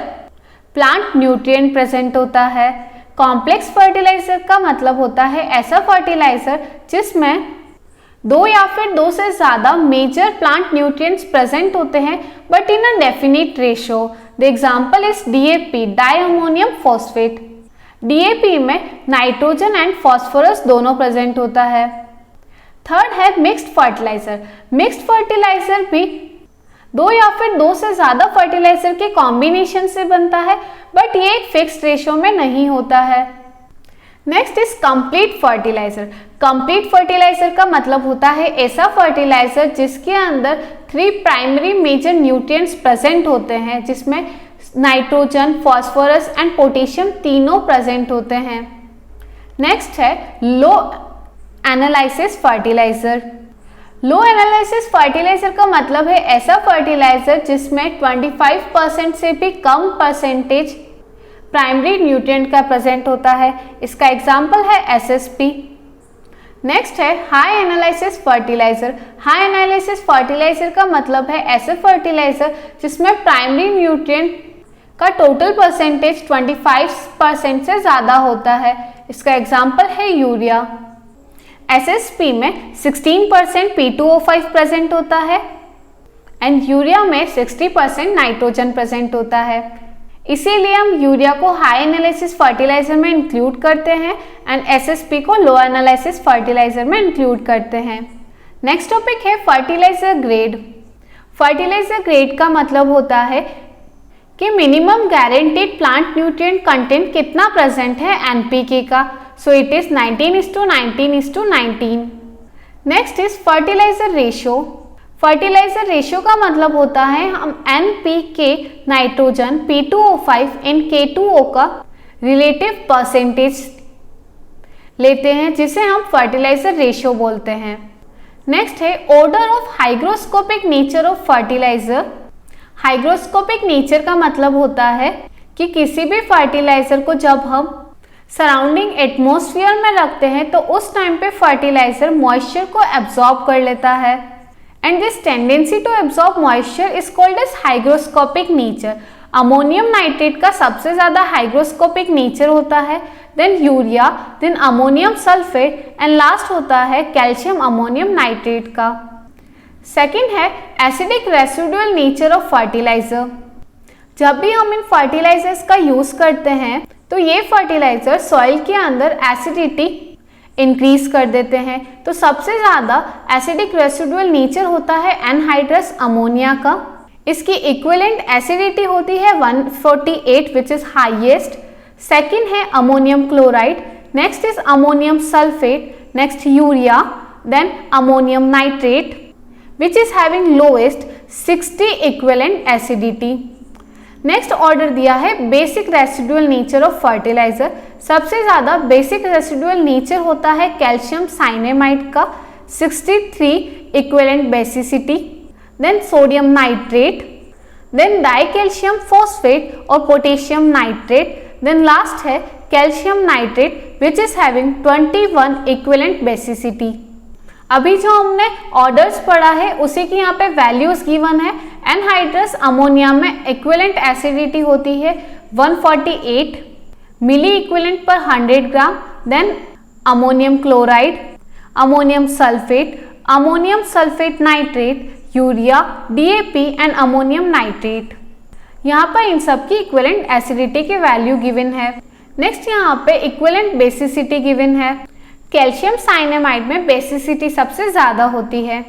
plant nutrient present होता है। कॉम्प्लेक्स फर्टिलाइजर का मतलब होता है ऐसा फर्टिलाइजर जिसमें 2 या फिर 2 से ज़्यादा मेजर प्लांट न्यूट्रिएंट्स प्रेजेंट होते हैं but in a definite ratio. The example is DAP, di ammonium phosphate. DAP में नाइट्रोजन एंड फॉस्फोरस दोनों प्रेजेंट होता है। थर्ड है मिक्स्ड फर्टिलाइजर। मिक्स्ड फर्टिलाइजर भी 2 या फिर 2 से ज़्यादा फर्टिलाइजर के कॉम्बिनेशन से बनता है बट ये एक फिक्स्ड रेशो में नहीं होता है। Next is complete fertilizer. Complete fertilizer का मतलब होता है ऐसा फर्टिलाइजर जिसके अंदर 3 प्राइमरी मेजर न्यूट्रिएंट्स प्रेजेंट होते हैं जिसमें नाइट्रोजन, फॉस्फोरस एंड पोटेशियम तीनों प्रेजेंट होते हैं। नेक्स्ट है low analysis fertilizer. Low analysis fertilizer का मतलब है ऐसा फर्टिलाइजर जिसमें 25% से भी कम परसेंटेज प्राइमरी न्यूट्रिएंट का प्रेजेंट होता है। इसका एग्जाम्पल है SSP। नेक्स्ट है high analysis fertilizer. High analysis fertilizer का मतलब है ऐसे फर्टिलाइजर जिसमें प्राइमरी न्यूट्रिएंट का टोटल परसेंटेज 25% से ज़्यादा होता है। इसका एग्जाम्पल है यूरिया। एसएसपी में 16% P2O5 प्रेजेंट होता है एंड यूरिया में 60% नाइट्रोजन प्रेजेंट होता है। इसीलिए हम यूरिया को हाई एनालिसिस फर्टिलाइजर में इंक्लूड करते हैं एंड एसएसपी को लो एनालिसिस फर्टिलाइजर में इंक्लूड करते हैं। नेक्स्ट टॉपिक है फर्टिलाइजर ग्रेड। फर्टिलाइजर ग्रेड का मतलब होता है कि minimum guaranteed plant nutrient content कितना प्रेजेंट है एनपीके का। So it is 19:19:19। Next is fertilizer ratio. Fertilizer ratio का मतलब होता है हम एनपीके नाइट्रोजन P2O5 इन K2O का रिलेटिव परसेंटेज लेते हैं जिसे हम फर्टिलाइजर रेशियो बोलते हैं। नेक्स्ट है order of hygroscopic nature of fertilizer. Hygroscopic nature का मतलब होता है कि किसी भी फर्टिलाइजर को जब हम सराउंडिंग एटमॉस्फेयर में रखते हैं तो उस टाइम पे फर्टिलाइजर मॉइस्चर को एब्जॉर्ब कर लेता है and this tendency to absorb moisture is called as hygroscopic nature. Ammonium nitrate का सबसे ज्यादा हाइग्रोस्कोपिक नेचर होता है, then urea, then ammonium sulphate and last होता है कैल्शियम अमोनियम नाइट्रेट का। सेकेंड है acidic residual nature of fertilizer. जब भी हम इन फर्टिलाइजर्स का यूज करते हैं तो ये फर्टिलाइजर सॉइल के अंदर एसिडिटी इंक्रीज कर देते हैं। तो सबसे ज़्यादा एसिडिक रेसिडुअल नेचर होता है एनहाइड्रस अमोनिया का। इसकी इक्विवेलेंट एसिडिटी होती है 148 विच इज हाईएस्ट। सेकेंड है ammonium chloride, next is ammonium sulphate, next urea, then ammonium nitrate which is having lowest 60 equivalent acidity. Next order दिया है basic residual nature of fertilizer. सबसे ज़्यादा बेसिक रेसिडुअल नेचर होता है कैल्शियम साइनेमाइड का 63 equivalent basicity, then sodium nitrate, then dicalcium phosphate और पोटेशियम नाइट्रेट, देन लास्ट है calcium nitrate which is having 21 equivalent basicity. अभी जो हमने ऑर्डर्स पढ़ा है उसी की यहाँ पे वैल्यूज गिवन है। एनहाइड्रस अमोनिया में इक्विवेलेंट एसिडिटी होती है 148 milli equivalent per 100 gram, then ammonium chloride, ammonium sulphate nitrate, urea, DAP and ammonium nitrate. यहाँ पर इन सब की इक्विवेलेंट एसिडिटी की वैल्यू गिवन है। नेक्स्ट यहाँ पे इक्विवेलेंट बेसिसिटी गिवन है। कैल्शियम साइनेमाइड में बेसिसिटी सबसे ज़्यादा होती है।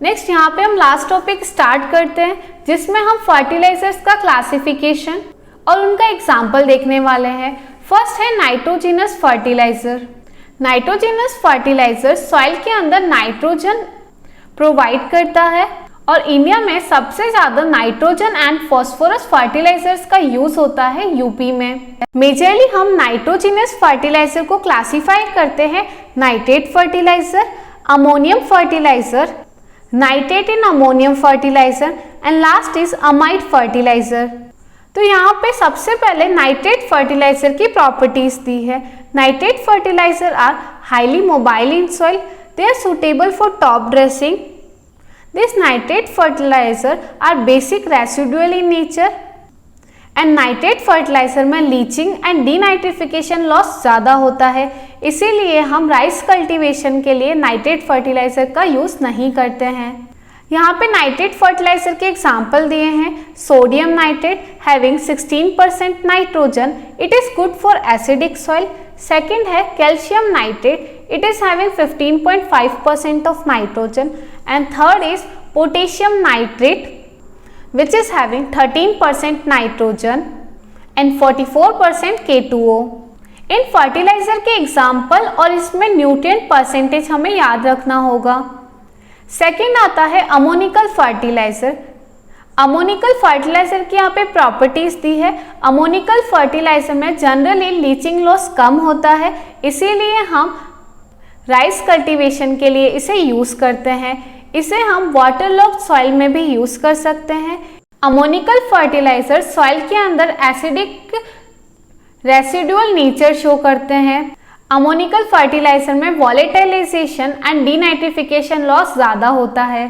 नेक्स्ट यहाँ पे हम लास्ट टॉपिक स्टार्ट करते हैं जिसमें हम फर्टिलाइजर्स का क्लासिफिकेशन और उनका एग्जाम्पल देखने वाले हैं। फर्स्ट है nitrogenous fertilizer. Nitrogenous fertilizer soil के अंदर नाइट्रोजन प्रोवाइड करता है और इंडिया में सबसे ज़्यादा नाइट्रोजन एंड फॉस्फोरस फर्टिलाइजर्स का यूज होता है यूपी में। मेजरली हम नाइट्रोजिनस फर्टिलाइजर को क्लासीफाई करते हैं nitrate fertilizer, ammonium fertilizer, nitrate in ammonium fertilizer and last is amide fertilizer. तो यहाँ पे सबसे पहले नाइट्रेट फर्टिलाइजर की प्रॉपर्टीज दी है। Nitrate fertilizer are highly mobile in soil, they are suitable for top dressing. This nitrate fertilizer are basic residual in nature and nitrate fertilizer में लीचिंग एंड डीनाइट्रिफिकेशन लॉस ज़्यादा होता है, इसीलिए हम राइस कल्टीवेशन के लिए नाइट्रेट फर्टिलाइजर का यूज़ नहीं करते हैं। यहाँ पे नाइट्रेट फर्टिलाइजर के एग्जाम्पल दिए हैं। Sodium nitrate having 16% nitrogen, it is good for acidic soil. Second है calcium nitrate, it is having 15.5% of nitrogen, and third is potassium nitrate which is having 13% nitrogen and 44% K2O। इन फर्टिलाइजर के एग्जाम्पल और इसमें न्यूट्रिएंट परसेंटेज हमें याद रखना होगा। सेकेंड आता है अमोनिकल फर्टिलाइजर। अमोनिकल फर्टिलाइजर की यहाँ पे प्रॉपर्टीज दी है। अमोनिकल फर्टिलाइजर में जनरली लीचिंग लॉस कम होता है, इसीलिए हम राइस कल्टीवेशन के लिए इसे यूज़ करते हैं। इसे हम वाटर लॉक्ड सॉइल में भी यूज़ कर सकते हैं। अमोनिकल फर्टिलाइजर सॉइल के अंदर एसिडिक रेसिडुअल नेचर शो करते हैं। अमोनिकल फर्टिलाइजर में वॉलेटाइलाइजेशन एंड डीनाइट्रिफिकेशन लॉस ज़्यादा होता है।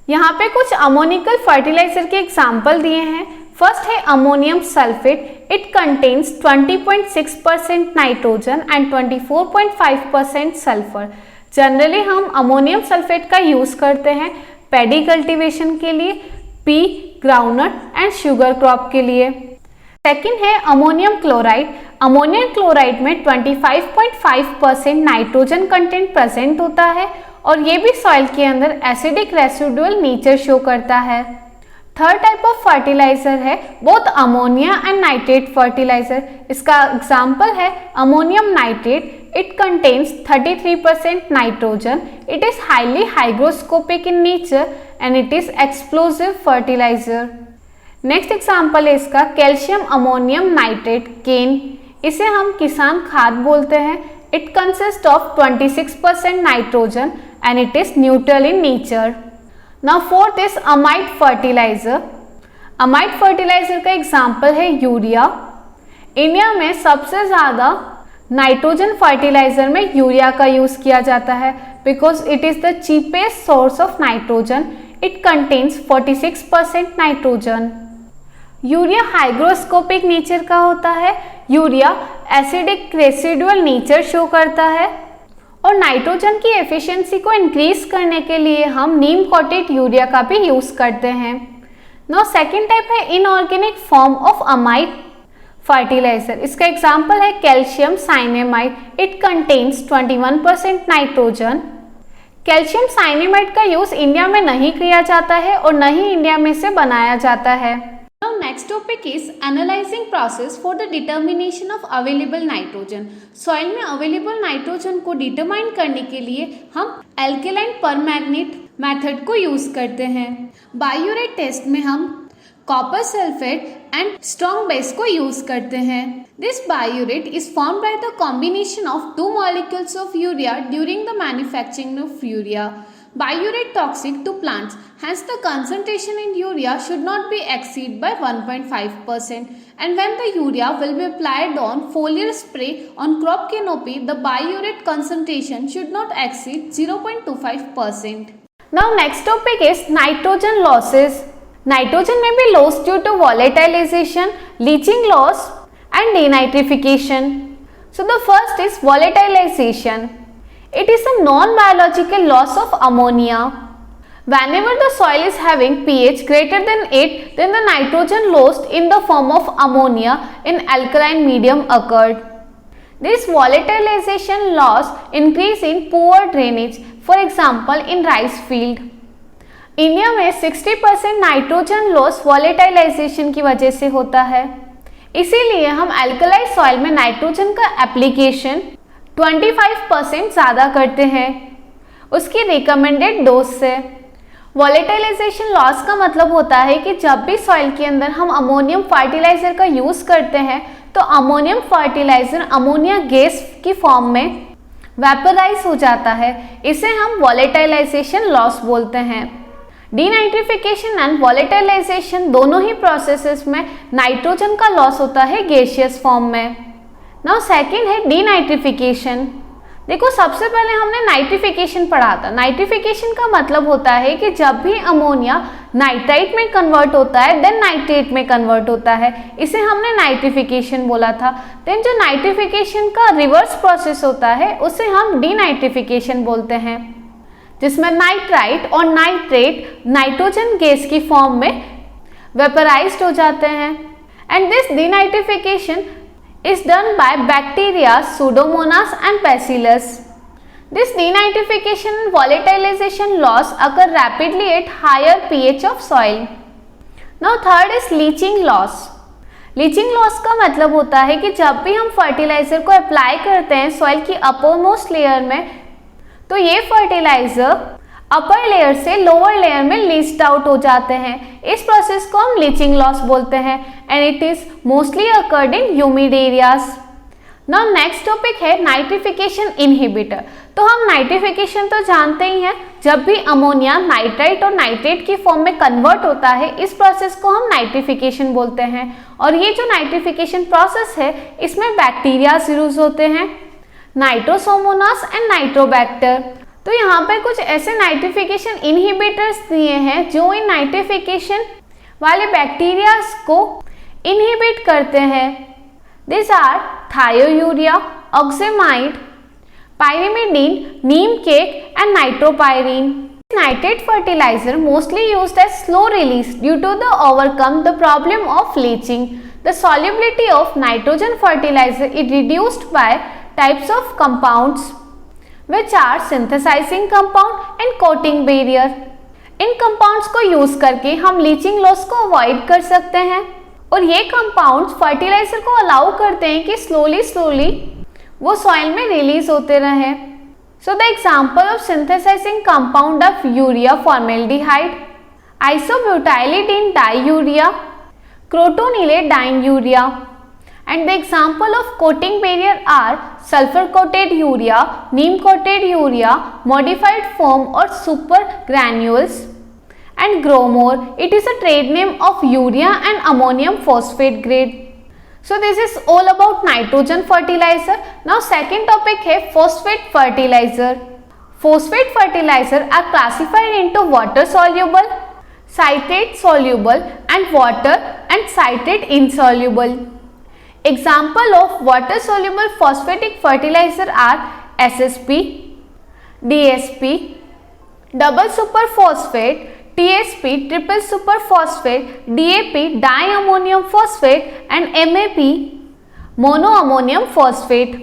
यहाँ पे कुछ अमोनिकल फर्टिलाइजर के एग्जाम्पल दिए हैं। फर्स्ट है ammonium sulphate. It contains 20.6% nitrogen and 24.5% sulphur. Generally हम अमोनियम सल्फेट का यूज़ करते हैं पैडी कल्टीवेशन के लिए, P, groundnut and sugar crop के लिए। सेकेंड है अमोनियम क्लोराइड। अमोनियम क्लोराइड में 25.5% नाइट्रोजन कंटेंट प्रेजेंट होता है और ये भी सॉइल के अंदर एसिडिक रेसिडुअल नेचर शो करता है। थर्ड टाइप ऑफ फर्टिलाइजर है both ammonia and nitrate fertilizer. इसका एग्जाम्पल है ammonium nitrate. It contains 33% nitrogen. It is highly hygroscopic in nature and it is explosive fertilizer. Next example है इसका कैल्शियम अमोनियम नाइट्रेट, केन। इसे हम किसान खाद बोलते हैं। It consist of 26% nitrogen and it is neutral in nature. Now fourth is amide fertilizer. Amide fertilizer का एग्जाम्पल है यूरिया। इंडिया में सबसे ज़्यादा नाइट्रोजन फर्टिलाइजर में यूरिया का यूज़ किया जाता है because it is the cheapest source of nitrogen. It contains 46% nitrogen. Urea hygroscopic nature का होता है। Urea acidic residual nature show करता है और नाइट्रोजन की एफिशिएंसी को इंक्रीज करने के लिए हम नीम कोटेड यूरिया का भी यूज करते हैं। नाउ सेकेंड टाइप है inorganic form of amide fertilizer. इसका एग्जाम्पल है calcium cyanamide. It contains 21% nitrogen. Calcium cyanamide का यूज इंडिया में नहीं किया जाता है और न ही इंडिया में से बनाया जाता है। Now next topic is analyzing process for the determination of available nitrogen. Soil में available nitrogen को determine करने के लिए हम alkaline permanganate method को use करते हैं। Biuret test में हम copper sulfate and strong base को use करते हैं। This biuret is formed by the combination of two molecules of urea during the manufacturing of urea. Biuret toxic to plants, hence the concentration in urea should not be exceed by 1.5%, and when the urea will be applied on foliar spray on crop canopy, the biuret concentration should not exceed 0.25%. Now next topic is nitrogen losses. Nitrogen may be lost due to volatilization, leaching loss and denitrification. So the first is volatilization. It is a non-biological loss of ammonia. Whenever the soil is having pH greater than 8, then the nitrogen lost in the form of ammonia in alkaline medium occurred. This volatilization loss increase in poor drainage, for example in rice field. India में 60% नाइट्रोजन लॉस वॉलेटाइलाइजेशन की वजह से होता है। इसीलिए हम एल्कलाइज सॉइल में नाइट्रोजन का एप्लीकेशन 25% ज़्यादा करते हैं उसकी रिकमेंडेड डोज से। वॉलेटाइलाइजेशन लॉस का मतलब होता है कि जब भी सॉइल के अंदर हम अमोनियम फर्टिलाइजर का यूज़ करते हैं तो अमोनियम फर्टिलाइजर अमोनिया गैस की फॉर्म में वेपराइज हो जाता है। इसे हम वॉलेटाइलाइजेशन लॉस बोलते हैं। डीनाइट्रिफिकेशन एंड वॉलेटाइलाइजेशन दोनों ही प्रोसेसेस में नाइट्रोजन का लॉस होता है गैसियस फॉर्म में। नाउ सेकेंड है डीनाइट्रिफिकेशन। देखो सबसे पहले हमने नाइट्रिफिकेशन पढ़ा था। नाइट्रिफिकेशन का मतलब होता है कि जब भी अमोनिया नाइट्राइट में कन्वर्ट होता है देन नाइट्रेट में कन्वर्ट होता है, इसे हमने नाइट्रिफिकेशन बोला था। देन जो नाइट्रिफिकेशन का रिवर्स प्रोसेस होता है उसे हम डीनाइट्रिफिकेशन बोलते हैं, जिसमें नाइट्राइट और नाइट्रेट नाइट्रोजन गैस की फॉर्म में वेपराइज्ड हो जाते हैं। And this denitrification is done by bacteria, Pseudomonas and Bacillus. This denitrification and volatilization loss occur rapidly at higher pH of soil. Now third is leaching loss. Leaching loss का मतलब होता है कि जब भी हम फर्टिलाइजर को अप्लाई करते हैं सॉइल की अपरमोस्ट लेयर में तो ये फर्टिलाइजर अपर लेयर से लोअर लेयर में लीच्ड आउट हो जाते हैं। इस प्रोसेस को हम लीचिंग लॉस बोलते हैं and it is mostly occurred in humid areas. Now next topic है नाइट्रिफिकेशन इनहिबिटर। तो हम नाइट्रिफिकेशन तो जानते ही हैं, जब भी अमोनिया नाइट्राइट और नाइट्रेट की फॉर्म में कन्वर्ट होता है इस प्रोसेस को हम नाइट्रिफिकेशन बोलते हैं। और ये जो नाइट्रिफिकेशन प्रोसेस है इसमें बैक्टीरियाज यूज होते हैं नाइट्रोसोमोनास एंड नाइट्रोबैक्टर। तो यहाँ पे कुछ ऐसे नाइट्रिफिकेशन इनहिबिटर्स दिए हैं जो इन नाइट्रिफिकेशन वाले बैक्टीरियाज को इनहिबिट करते हैं। This are thiourea, oxamide, pyrimidine, neem cake and nitropyrene. Nitrate fertilizer mostly used as slow release due to the overcome the problem of leaching. The solubility of nitrogen fertilizer is reduced by types of compounds which are synthesizing compound and coating barrier. In compounds को यूज करके हम लीचिंग लॉस को अवॉइड कर सकते हैं और ये compounds फर्टिलाइजर को अलाउ करते हैं कि स्लोली वो सॉइल में रिलीज होते रहे। So the example of synthesizing compound of urea formaldehyde, isobutylidene diurea, crotonylidene diurea. And the example of coating barrier are sulphur coated urea, neem coated urea, modified foam और super granules and Gromor. It is a trade name of urea and ammonium phosphate grade. So this is all about nitrogen fertilizer. Now second topic है phosphate fertilizer. Phosphate fertilizer are classified into water soluble, citrate soluble and water and citrate insoluble. Example of water soluble phosphatic fertilizer are SSP, DSP, double superphosphate, TSP, triple superphosphate, DAP, diammonium phosphate and MAP, monoammonium phosphate.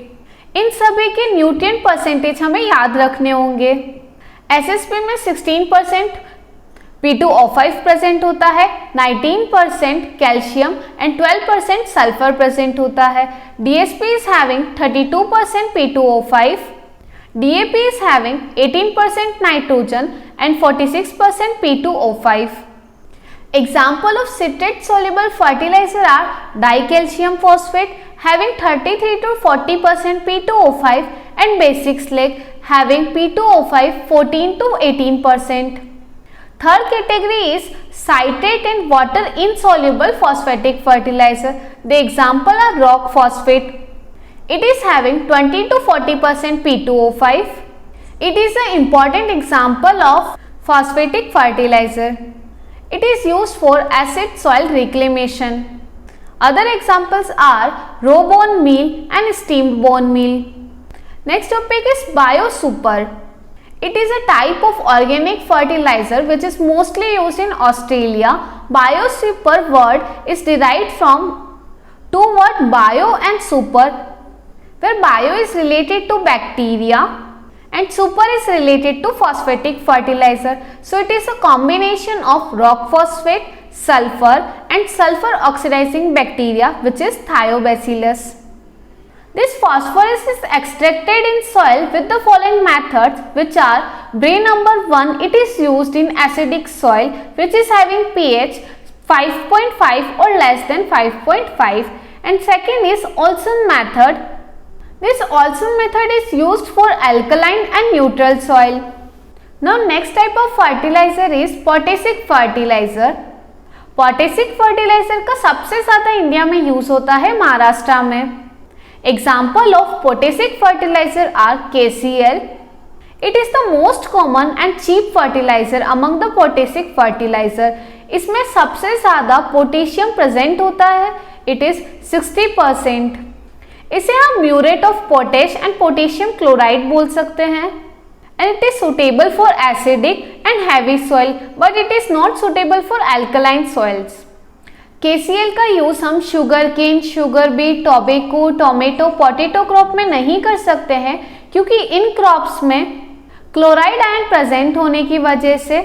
इन सभी के न्यूट्रिएंट परसेंटेज हमें याद रखने होंगे। SSP में 16% P2O5 प्रेजेंट होता है, 19% कैल्शियम एंड 12% सल्फर प्रेजेंट होता है। DSP is having 32% P2O5, DAP is having 18% nitrogen and 46% P2O5. Example of citrate soluble fertilizer are dicalcium phosphate having 33 to 40% P2O5 and basic slag having P2O5 14 to 18%. Third category is citrate and water insoluble phosphatic fertilizer. The example are rock phosphate. It is having 20 to 40% P2O5. It is an important example of phosphatic fertilizer. It is used for acid soil reclamation. Other examples are raw bone meal and steamed bone meal. Next topic is BioSuper. It is a type of organic fertilizer which is mostly used in Australia. BioSuper word is derived from two words bio and super, where bio is related to bacteria and super is related to phosphatic fertilizer. So it is a combination of rock phosphate, sulfur and sulfur oxidizing bacteria which is Thiobacillus. This phosphorus is extracted in soil with the following methods which are: Bray number 1, it is used in acidic soil which is having pH 5.5 or less than 5.5, and second is Olson method. This Olson method is used for alkaline and neutral soil. Now next type of fertilizer is potassic fertilizer. Potassic fertilizer का सबसे ज़्यादा इंडिया में यूज होता है महाराष्ट्र में। Example of potassic fertilizer are KCl. It is the most common and cheap fertilizer among the potassic fertilizer. इसमें सबसे ज़्यादा पोटेशियम प्रेजेंट होता है, इट इज 60%। इसे हम muriate of potash and potassium chloride बोल सकते हैं। And it is suitable for acidic and heavy soil, but it is not suitable for alkaline soils. KCl का यूज हम sugar cane, sugar beet, tobacco, tomato, potato crop में नहीं कर सकते हैं क्योंकि इन क्रॉप्स में क्लोराइड आयन प्रेजेंट होने की वजह से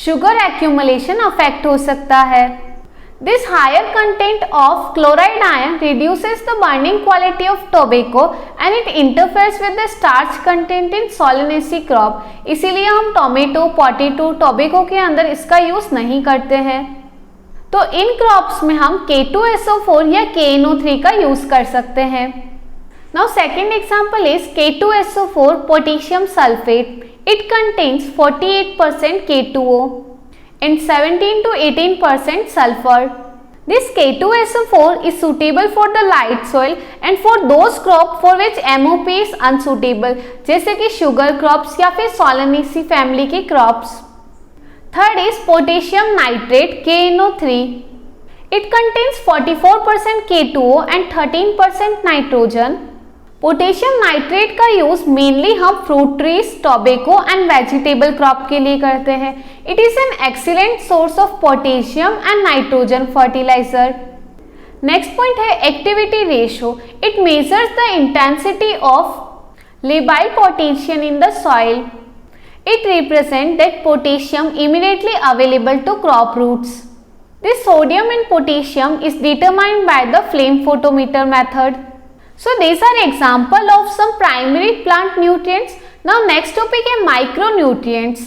शुगर एक्यूमुलेशन अफेक्ट हो सकता है। This higher content of chloride ion reduces the burning quality of tobacco and it interferes with the starch content in solanaceae crop. इसीलिए हम टोमेटो, पोटैटो, टोबैको के अंदर इसका यूज नहीं करते हैं। तो इन क्रॉप्स में हम K2SO4 या KNO3 का यूज कर सकते हैं। Now second example is K2SO4 potassium sulfate. It contains 48% K2O and 17 to 18% sulfur. This K2SO4 is suitable for the light soil and for those crop for which MOP is unsuitable, जैसे कि शुगर क्रॉप्स या फिर सोलेनेसी फैमिली के crops. Third is potassium nitrate KNO3. It contains 44% K2O and 13% nitrogen. Potassium nitrate का यूज मेनली हम fruit trees, tobacco and vegetable crop के लिए करते हैं। It is an excellent source of potassium and nitrogen fertiliser. Next point है activity ratio. It measures the intensity of labile potassium in the soil. It represent that potassium immediately available to crop roots. This sodium and potassium is determined by the flame photometer method. So these are example of some primary plant nutrients. Now next topic is micronutrients.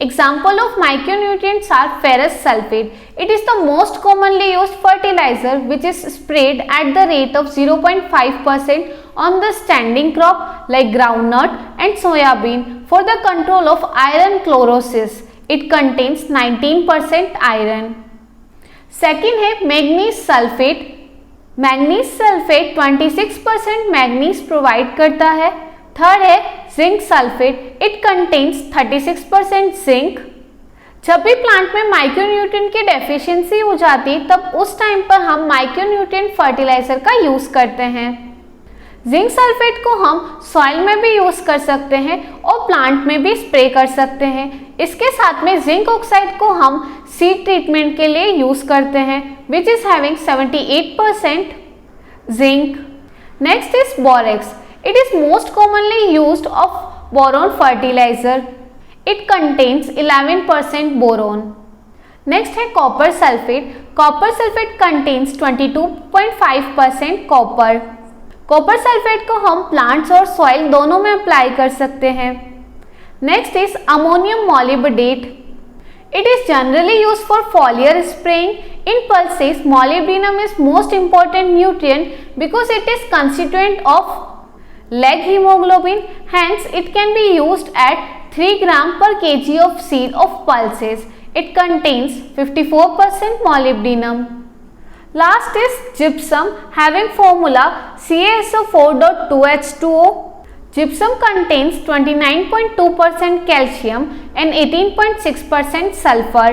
Example of micronutrients are ferrous sulfate. It is the most commonly used fertilizer which is sprayed at the rate of 0.5% on the standing crop like groundnut and soybean for the control of iron chlorosis. It contains 19% iron. Second है manganese sulfate. Manganese sulphate 26% manganese provide करता है। थर्ड है zinc sulphate. It contains 36% zinc. जब भी प्लांट में माइक्रोन्यूट्रिएंट की डेफिशिएंसी हो जाती है तब उस टाइम पर हम माइक्रोन्यूट्रिएंट फर्टिलाइजर का यूज करते हैं। जिंक सल्फेट को हम सॉइल में भी यूज कर सकते हैं और प्लांट में भी स्प्रे कर सकते हैं। इसके साथ में जिंक ऑक्साइड को हम सीड ट्रीटमेंट के लिए यूज करते हैं which is having 78% zinc. Next is borax. It is most commonly used of boron fertiliser. It contains 11% boron. Next है copper sulphate. Copper sulphate contains 22.5% copper. Copper sulphate को हम प्लांट्स और सॉइल दोनों में अप्लाई कर सकते हैं। Next is ammonium मॉलिब्डेट। It is generally used for foliar spraying. In pulses, molybdenum is most important nutrient because it is constituent of leg hemoglobin. Hence, it can be used at 3 gram per kg of seed of pulses. It contains 54% molybdenum. Last is gypsum having formula CaSO4.2H2O. Gypsum contains 29.2% calcium and 18.6% sulfur.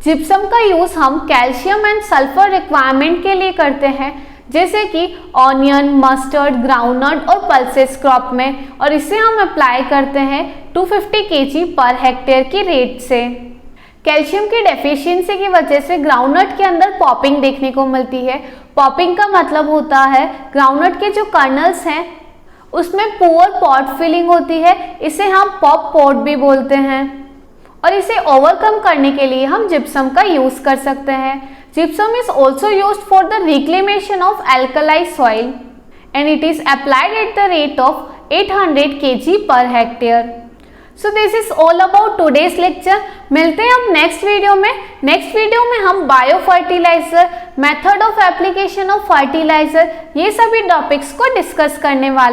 Gypsum का यूज हम कैल्शियम एंड सल्फर रिक्वायरमेंट के लिए करते हैं जैसे कि ऑनियन, मस्टर्ड, ग्राउंडनट और पल्सेस क्रॉप में, और इसे हम अप्लाई करते हैं 250 kg पर हेक्टेयर की रेट से। कैल्शियम की डेफिशिएंसी की वजह से ग्राउंडनट के अंदर पॉपिंग देखने को मिलती है। पॉपिंग का मतलब होता है ग्राउंडनट के जो कर्नल्स हैं उसमें पुअर पॉट फिलिंग होती है, इसे हम पॉप पॉट भी बोलते हैं, और इसे ओवरकम करने के लिए हम जिप्सम का यूज कर सकते हैं। Gypsum is also used for the reclamation of alkali soil and it is applied at the rate of 800 kg पर hectare. So this is all about today's lecture. मिलते हैं हम नेक्स्ट वीडियो में। नेक्स्ट वीडियो में हम bio fertilizer, method of application of fertilizer, ये सभी टॉपिक्स को डिस्कस करने वाले